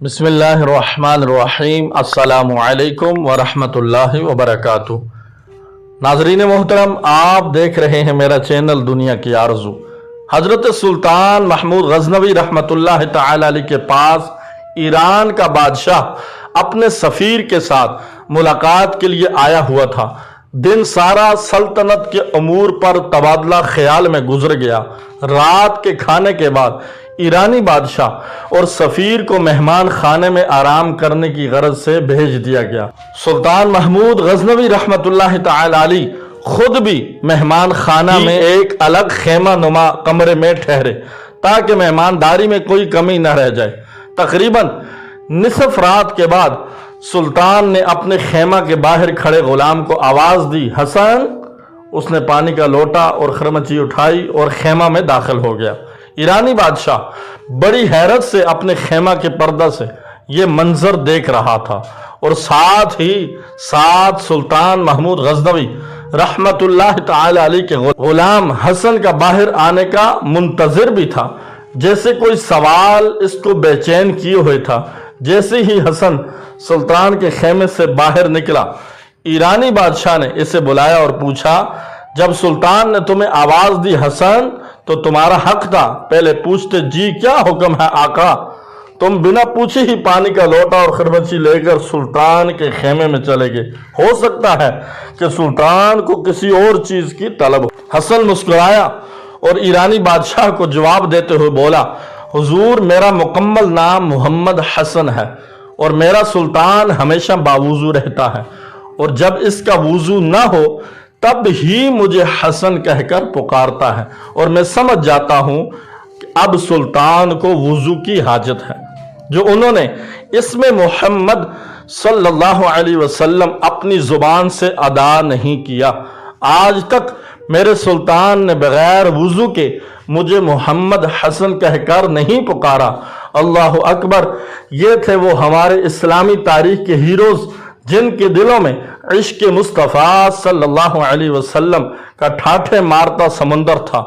بسم اللہ الرحمن الرحیم۔ السلام علیکم ورحمۃ اللہ وبرکاتہ۔ ناظرین محترم، آپ دیکھ رہے ہیں میرا چینل دنیا کی آرزو۔ حضرت سلطان محمود غزنوی رحمۃ اللہ تعالی علیہ کے پاس ایران کا بادشاہ اپنے سفیر کے ساتھ ملاقات کے لیے آیا ہوا تھا۔ دن سارا سلطنت کے امور پر تبادلہ خیال میں گزر گیا۔ رات کے کھانے کے بعد ایرانی بادشاہ اور سفیر کو مہمان خانے میں آرام کرنے کی غرض سے بھیج دیا گیا۔ سلطان محمود غزنوی رحمۃ اللہ تعالی علیہ خود بھی مہمان خانہ میں ایک الگ خیمہ نما کمرے میں ٹھہرے تاکہ مہمانداری میں کوئی کمی نہ رہ جائے۔ تقریباً نصف رات کے بعد سلطان نے اپنے خیمہ کے باہر کھڑے غلام کو آواز دی، حسن! اس نے پانی کا لوٹا اور خرمچی اٹھائی اور خیمہ میں داخل ہو گیا۔ ایرانی بادشاہ بڑی حیرت سے اپنے خیمہ کے پردہ سے یہ منظر دیکھ رہا تھا اور ساتھ ہی ساتھ سلطان محمود غزنوی رحمت اللہ تعالی علیہ کے غلام حسن کا باہر آنے کا منتظر بھی تھا۔ جیسے کوئی سوال اس کو بے چین کیے ہوئے تھا۔ جیسے ہی حسن سلطان کے خیمے سے باہر نکلا، ایرانی بادشاہ نے اسے بلایا اور پوچھا، جب سلطان نے تمہیں آواز دی حسن تو تمہارا حق تھا، پہلے پوچھتے جی کیا حکم ہے آقا؟ تم بنا پوچھے ہی پانی کا لوٹا اور خرمچی لے کر سلطان کے خیمے میں چلے گئے۔ ہو سکتا ہے کہ سلطان کو کسی اور چیز کی طلب ہو۔ حسن مسکرایا اور ایرانی بادشاہ کو جواب دیتے ہوئے بولا، حضور میرا مکمل نام محمد حسن ہے اور میرا سلطان ہمیشہ باوضو رہتا ہے، اور جب اس کا وضو نہ ہو تب ہی مجھے حسن کہہ کر پکارتا ہے، اور میں سمجھ جاتا ہوں کہ اب سلطان کو وضو کی حاجت ہے، جو انہوں نے اسم محمد صلی اللہ علیہ وسلم اپنی زبان سے ادا نہیں کیا۔ آج تک میرے سلطان نے بغیر وضو کے مجھے محمد حسن کہہ کر نہیں پکارا۔ اللہ اکبر! یہ تھے وہ ہمارے اسلامی تاریخ کے ہیروز جن کے دلوں میں عشق مصطفیٰ صلی اللہ علیہ وسلم کا ٹھاٹھے مارتا سمندر تھا،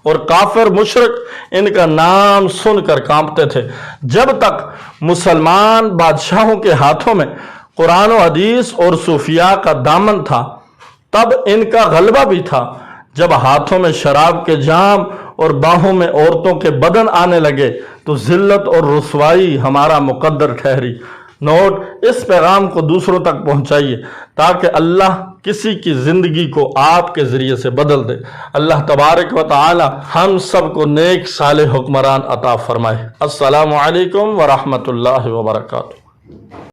اور کافر مشرک ان کا نام سن کر کانپتے تھے۔ جب تک مسلمان بادشاہوں کے ہاتھوں میں قرآن و حدیث اور صوفیاء کا دامن تھا تب ان کا غلبہ بھی تھا۔ جب ہاتھوں میں شراب کے جام اور باہوں میں عورتوں کے بدن آنے لگے تو ذلت اور رسوائی ہمارا مقدر ٹھہری۔ نوٹ: اس پیغام کو دوسروں تک پہنچائیے تاکہ اللہ کسی کی زندگی کو آپ کے ذریعے سے بدل دے۔ اللہ تبارک و تعالی ہم سب کو نیک صالح حکمران عطا فرمائے۔ السلام علیکم ورحمۃ اللہ وبرکاتہ۔